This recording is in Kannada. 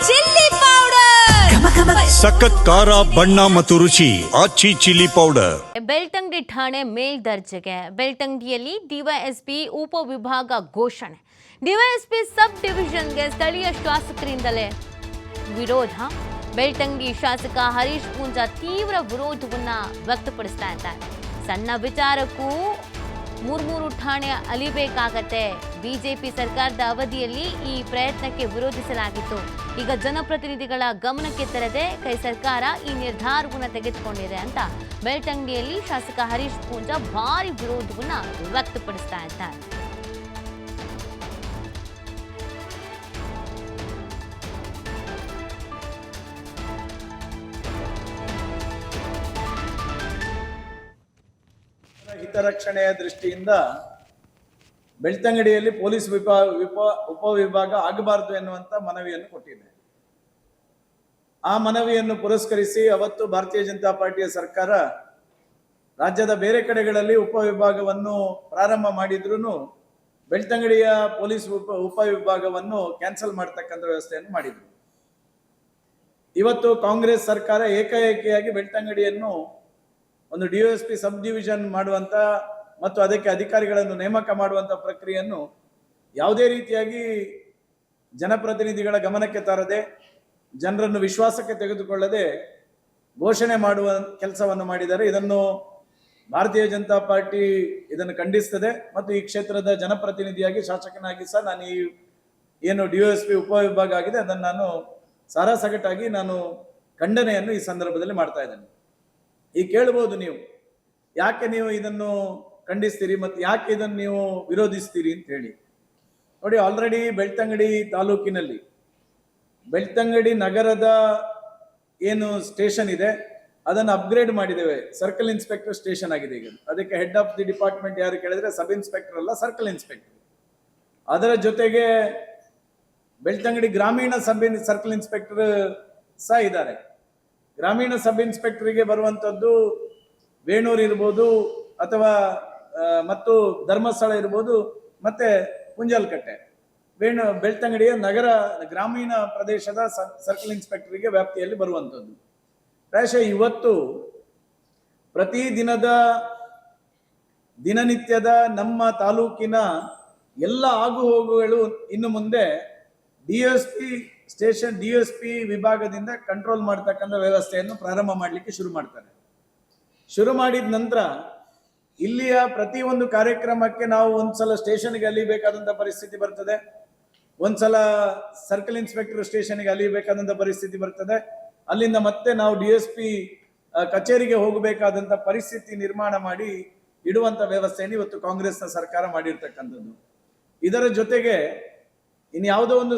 ಚಿಲ್ಲಿ ಪೌಡರ್, ಸಖತ್ ಖಾರ ಬಣ್ಣ ಮತ್ತು ರುಚಿ ಆಚಿ ಚಿಲ್ಲಿ ಪೌಡರ್. ಬೆಳ್ತಂಗಡಿ ಠಾಣೆ ಮೇಲ್ದರ್ಜೆಗೆ. ಬೆಳ್ತಂಗಡಿಯಲ್ಲಿ ಡಿವೈಎಸ್ಪಿ ಉಪವಿಭಾಗ ಘೋಷಣೆ. ಡಿವೈಎಸ್ಪಿ ಸಬ್ ಡಿವಿಷನ್ಗೆ ಸ್ಥಳೀಯ ಶಾಸಕರಿಂದಲೇ ವಿರೋಧ. ಬೆಳ್ತಂಗಡಿ ಶಾಸಕ ಹರೀಶ್ ಪೂಂಜಾ ತೀವ್ರ ವಿರೋಧವನ್ನ ವ್ಯಕ್ತಪಡಿಸ್ತಾ ಇದ್ದಾರೆ. ಸಣ್ಣ ವಿಚಾರಕ್ಕೂ ಮೂರು ಠಾಣೆ ಅಲಿಬೇಕಾಗತ್ತೆ. ಬಿಜೆಪಿ ಸರ್ಕಾರದ ಅವಧಿಯಲ್ಲಿ ಈ ಪ್ರಯತ್ನಕ್ಕೆ ವಿರೋಧಿಸಲಾಗಿತ್ತು. ಈಗ ಜನಪ್ರತಿನಿಧಿಗಳ ಗಮನಕ್ಕೆ ತರದೆ ಕೈ ಸರ್ಕಾರ ಈ ನಿರ್ಧಾರವನ್ನು ತೆಗೆದುಕೊಂಡಿದೆ ಅಂತ ಬೆಳ್ತಂಗಡಿಯಲ್ಲಿ ಶಾಸಕ ಹರೀಶ್ ಪೂಂಜಾ ಭಾರಿ ವಿರೋಧವನ್ನ ವ್ಯಕ್ತಪಡಿಸ್ತಾ ಇದ್ದಾರೆ. ಹಿತರಕ್ಷಣೆಯ ದೃಷ್ಟಿಯಿಂದ ಬೆಳ್ತಂಗಡಿಯಲ್ಲಿ ಪೊಲೀಸ್ ಉಪವಿಭಾಗ ಆಗಬಾರದು ಎನ್ನುವಂತ ಮನವಿಯನ್ನು ಕೊಟ್ಟಿದೆ. ಆ ಮನವಿಯನ್ನು ಪುರಸ್ಕರಿಸಿ ಅವತ್ತು ಭಾರತೀಯ ಜನತಾ ಪಾರ್ಟಿಯ ಸರ್ಕಾರ ರಾಜ್ಯದ ಬೇರೆ ಕಡೆಗಳಲ್ಲಿ ಉಪವಿಭಾಗವನ್ನು ಪ್ರಾರಂಭ ಮಾಡಿದ್ರು ಬೆಳ್ತಂಗಡಿಯ ಪೊಲೀಸ್ ಉಪವಿಭಾಗವನ್ನು ಕ್ಯಾನ್ಸಲ್ ಮಾಡತಕ್ಕಂಥ ವ್ಯವಸ್ಥೆಯನ್ನು ಮಾಡಿದ್ರು. ಇವತ್ತು ಕಾಂಗ್ರೆಸ್ ಸರ್ಕಾರ ಏಕಾಏಕಿಯಾಗಿ ಬೆಳ್ತಂಗಡಿಯನ್ನು ಒಂದು ಡಿವೈಎಸ್ಪಿ ಸಬ್ ಡಿವಿಷನ್ ಮಾಡುವಂತ ಮತ್ತು ಅದಕ್ಕೆ ಅಧಿಕಾರಿಗಳನ್ನು ನೇಮಕ ಮಾಡುವಂತ ಪ್ರಕ್ರಿಯೆಯನ್ನು ಯಾವುದೇ ರೀತಿಯಾಗಿ ಜನಪ್ರತಿನಿಧಿಗಳ ಗಮನಕ್ಕೆ ತರದೆ ಜನರನ್ನು ವಿಶ್ವಾಸಕ್ಕೆ ತೆಗೆದುಕೊಳ್ಳದೆ ಘೋಷಣೆ ಮಾಡುವ ಕೆಲಸವನ್ನು ಮಾಡಿದ್ದಾರೆ. ಇದನ್ನು ಭಾರತೀಯ ಜನತಾ ಪಾರ್ಟಿ ಇದನ್ನು ಖಂಡಿಸ್ತದೆ ಮತ್ತು ಈ ಕ್ಷೇತ್ರದ ಜನಪ್ರತಿನಿಧಿಯಾಗಿ ಶಾಸಕನಾಗಿ ಸಹ ನಾನು ಈ ಏನು ಡಿವೈಎಸ್ಪಿ ಉಪವಿಭಾಗ ಆಗಿದೆ ಅದನ್ನು ನಾನು ಸಾರಾಸಗಟಾಗಿ ನಾನು ಖಂಡನೆಯನ್ನು ಈ ಸಂದರ್ಭದಲ್ಲಿ ಮಾಡ್ತಾ ಇದ್ದೇನೆ. ಈಗ ಕೇಳಬಹುದು, ನೀವು ಯಾಕೆ ನೀವು ಇದನ್ನು ಖಂಡಿಸ್ತೀರಿ ಮತ್ತು ಯಾಕೆ ಇದನ್ನು ನೀವು ವಿರೋಧಿಸ್ತೀರಿ ಅಂತ ಹೇಳಿ. ನೋಡಿ, ಆಲ್ರೆಡಿ ಬೆಳ್ತಂಗಡಿ ತಾಲೂಕಿನಲ್ಲಿ ಬೆಳ್ತಂಗಡಿ ನಗರದ ಏನು ಸ್ಟೇಷನ್ ಇದೆ ಅದನ್ನು ಅಪ್ಗ್ರೇಡ್ ಮಾಡಿದ್ದೇವೆ. ಸರ್ಕಲ್ ಇನ್ಸ್ಪೆಕ್ಟರ್ ಸ್ಟೇಷನ್ ಆಗಿದೆ ಈಗ. ಅದಕ್ಕೆ ಹೆಡ್ ಆಫ್ ದಿ ಡಿಪಾರ್ಟ್ಮೆಂಟ್ ಯಾರು ಕೇಳಿದ್ರೆ ಸಬ್ ಇನ್ಸ್ಪೆಕ್ಟರ್ ಅಲ್ಲ, ಸರ್ಕಲ್ ಇನ್ಸ್ಪೆಕ್ಟರ್. ಅದರ ಜೊತೆಗೆ ಬೆಳ್ತಂಗಡಿ ಗ್ರಾಮೀಣ ಸರ್ಕಲ್ ಇನ್ಸ್ಪೆಕ್ಟರ್ ಸಹ ಇದ್ದಾರೆ. ಗ್ರಾಮೀಣ ಸಬ್ ಇನ್ಸ್ಪೆಕ್ಟರ್ಗೆ ಬರುವಂಥದ್ದು ವೇಣೂರು ಇರ್ಬೋದು ಅಥವಾ ಮತ್ತು ಧರ್ಮಸ್ಥಳ ಇರ್ಬೋದು ಮತ್ತೆ ಕುಂಜಲ್ಕಟ್ಟೆ. ಬೆಳ್ತಂಗಡಿಯ ನಗರ ಗ್ರಾಮೀಣ ಪ್ರದೇಶದ ಸರ್ಕಲ್ ಇನ್ಸ್ಪೆಕ್ಟರ್ಗೆ ವ್ಯಾಪ್ತಿಯಲ್ಲಿ ಬರುವಂಥದ್ದು. ಪ್ರಾಯಶಃ ಇವತ್ತು ದಿನನಿತ್ಯದ ನಮ್ಮ ತಾಲೂಕಿನ ಎಲ್ಲ ಆಗು ಹೋಗುಗಳು ಇನ್ನು ಮುಂದೆ ಡಿಎಸ್ಪಿ ವಿಭಾಗದಿಂದ ಕಂಟ್ರೋಲ್ ಮಾಡ್ತಕ್ಕಂಥ ವ್ಯವಸ್ಥೆಯನ್ನು ಪ್ರಾರಂಭ ಮಾಡಲಿಕ್ಕೆ ಶುರು ಮಾಡ್ತಾರೆ. ಶುರು ಮಾಡಿದ ನಂತರ ಇಲ್ಲಿಯ ಪ್ರತಿಯೊಂದು ಕಾರ್ಯಕ್ರಮಕ್ಕೆ ನಾವು ಒಂದ್ಸಲ ಸ್ಟೇಷನ್ಗೆ ಅಲಿಬೇಕಾದಂಥ ಪರಿಸ್ಥಿತಿ ಬರ್ತದೆ, ಒಂದ್ಸಲ ಸರ್ಕಲ್ ಇನ್ಸ್ಪೆಕ್ಟರ್ ಸ್ಟೇಷನ್ಗೆ ಅಲಿಬೇಕಾದಂಥ ಪರಿಸ್ಥಿತಿ ಬರ್ತದೆ. ಅಲ್ಲಿಂದ ಮತ್ತೆ ನಾವು ಡಿಎಸ್ಪಿ ಕಚೇರಿಗೆ ಹೋಗಬೇಕಾದಂಥ ಪರಿಸ್ಥಿತಿ ನಿರ್ಮಾಣ ಮಾಡಿ ಇಡುವಂಥ ವ್ಯವಸ್ಥೆಯನ್ನು ಇವತ್ತು ಕಾಂಗ್ರೆಸ್ನ ಸರ್ಕಾರ ಮಾಡಿರ್ತಕ್ಕಂಥದ್ದು. ಇದರ ಜೊತೆಗೆ ಇನ್ಯಾವುದೋ ಒಂದು